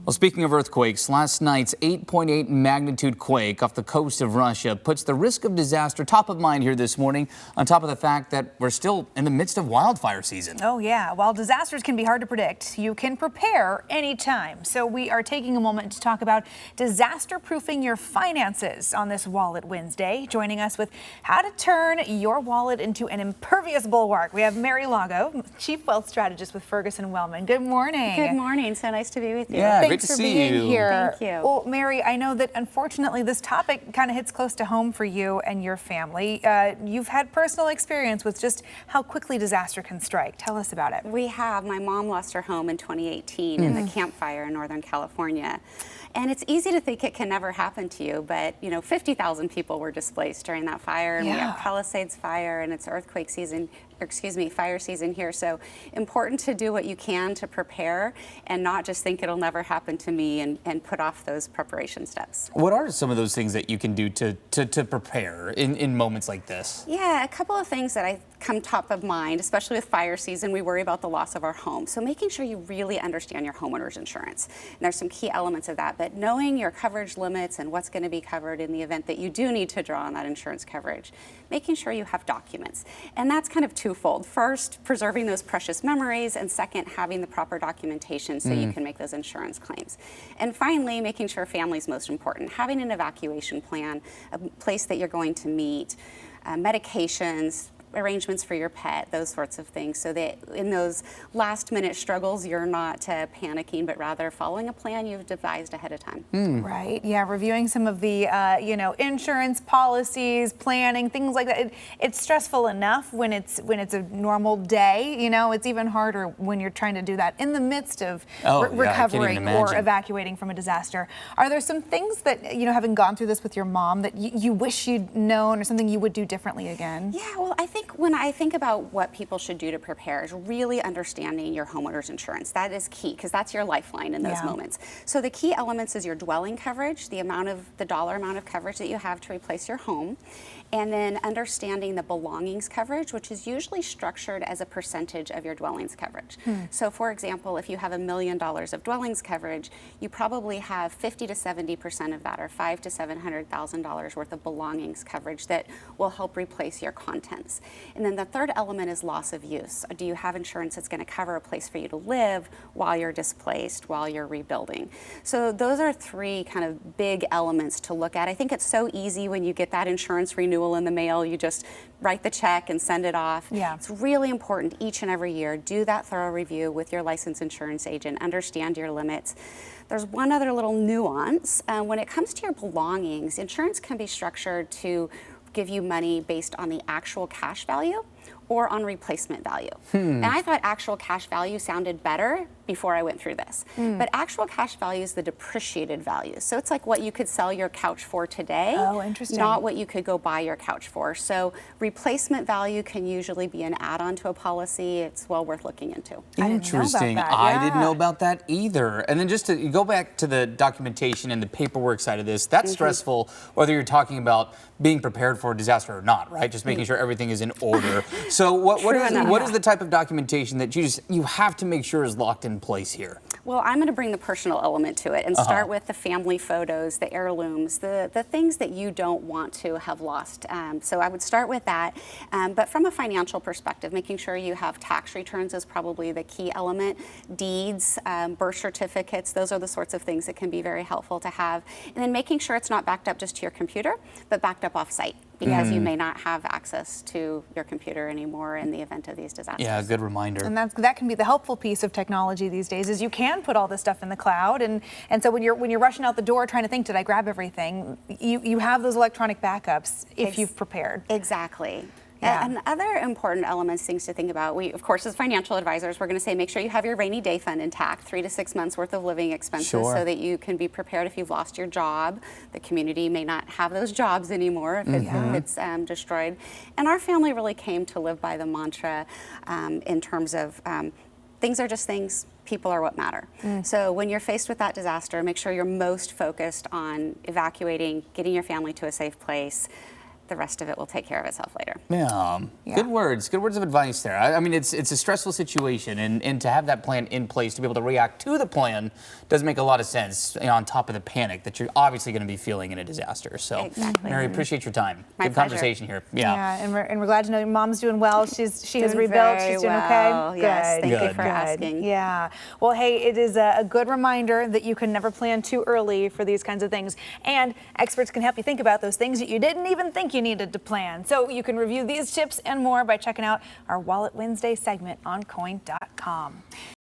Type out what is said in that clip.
Well, speaking of earthquakes, last night's 8.8 magnitude quake off the coast of Russia puts the risk of disaster top of mind here this morning, on top of the fact that we're still in the midst of wildfire season. Oh, yeah. While disasters can be hard to predict, you can prepare anytime. So we are taking a moment to talk about disaster-proofing your finances on this Wallet Wednesday. Joining us with how to turn your wallet into an impervious bulwark, we have Mary Lago, Chief Wealth Strategist with Ferguson Wellman. Good morning. Good morning. So nice to be with you. Yeah, Thanks great to for see being you. here. Thank you. Well, Mary, I know that unfortunately this topic kind of hits close to home for you and your family. You've had personal experience with just how quickly disaster can strike. Tell us about it. We have. My mom lost her home in 2018 in the Camp Fire in Northern California. And it's easy to think it can never happen to you, but 50,000 people were displaced during that fire, and we have Palisades Fire, and it's earthquake season, fire season here. So important to do what you can to prepare and not just think it'll never happen to me and put off those preparation steps. What are some of those things that you can do to prepare in moments like this? Yeah, a couple of things that come top of mind, especially with fire season. We worry about the loss of our home. So making sure you really understand your homeowner's insurance. And there's some key elements of that, but knowing your coverage limits and what's going to be covered in the event that you do need to draw on that insurance coverage. Making sure you have documents. And that's kind of twofold. First, preserving those precious memories, and second, having the proper documentation so you can make those insurance claims. And finally, making sure family's most important. Having an evacuation plan, a place that you're going to meet, medications, arrangements for your pet, those sorts of things, so that in those last minute struggles you're not panicking, but rather following a plan you've devised ahead of time. Right. Yeah. Reviewing some of the insurance policies, planning, things like that. It's stressful enough when it's a normal day. It's even harder when you're trying to do that in the midst of recovering or evacuating from a disaster. Are there some things that having gone through this with your mom, that you wish you'd known, or something you would do differently again? Yeah. Well, I think when I think about what people should do to prepare is really understanding your homeowner's insurance. That is key, because that's your lifeline in those moments. So the key elements is your dwelling coverage, the dollar amount of coverage that you have to replace your home, and then understanding the belongings coverage, which is usually structured as a percentage of your dwellings coverage. So for example, if you have $1 million of dwellings coverage, you probably have 50 to 70% of that, or $500,000 to $700,000 worth of belongings coverage that will help replace your contents. And then the third element is loss of use. Do you have insurance that's going to cover a place for you to live while you're displaced, while you're rebuilding? So those are three kind of big elements to look at. I think it's so easy when you get that insurance renewal in the mail, you just write the check and send it off. Yeah. It's really important each and every year. Do that thorough review with your licensed insurance agent. Understand your limits. There's one other little nuance. When it comes to your belongings, insurance can be structured to give you money based on the actual cash value or on replacement value. And I thought actual cash value sounded better before I went through this. But actual cash value is the depreciated value. So it's like what you could sell your couch for today, not what you could go buy your couch for. So replacement value can usually be an add-on to a policy. It's well worth looking into. Interesting. I didn't know about that either. And then just to go back to the documentation and the paperwork side of this, that's stressful whether you're talking about being prepared for a disaster or not, right? Just making sure everything is in order. So what is the type of documentation that you have to make sure is locked in place here? Well, I'm going to bring the personal element to it and start with the family photos, the heirlooms, the things that you don't want to have lost. So I would start with that. But from a financial perspective, making sure you have tax returns is probably the key element. Deeds, birth certificates, those are the sorts of things that can be very helpful to have. And then making sure it's not backed up just to your computer, but backed up off-site, because you may not have access to your computer anymore in the event of these disasters. Yeah, good reminder. And that can be the helpful piece of technology these days, is you can put all this stuff in the cloud, and so when you're rushing out the door trying to think, did I grab everything, you have those electronic backups if you've prepared. Exactly. Yeah. And other important elements, things to think about, we, of course, as financial advisors, we're going to say make sure you have your rainy day fund intact, 3 to 6 months worth of living expenses, so that you can be prepared if you've lost your job. The community may not have those jobs anymore if it's destroyed. And our family really came to live by the mantra in terms of things are just things. People are what matter. So when you're faced with that disaster, make sure you're most focused on evacuating, getting your family to a safe place, the rest of it will take care of itself later. Yeah. Yeah. Good words of advice there. I mean, it's a stressful situation, and to have that plan in place to be able to react to the plan does make a lot of sense, on top of the panic that you're obviously going to be feeling in a disaster. So, Exactly. Mary, appreciate your time. My Good pleasure. conversation here. Yeah, and we're glad to know your mom's doing well. She has Doing rebuilt. very She's doing well. okay. Yes, Good. thank you Good. for asking. Yeah. Well, hey, it is a good reminder that you can never plan too early for these kinds of things. And experts can help you think about those things that you didn't even think you needed to plan. So you can review these tips and more by checking out our Wallet Wednesday segment on KOIN.com.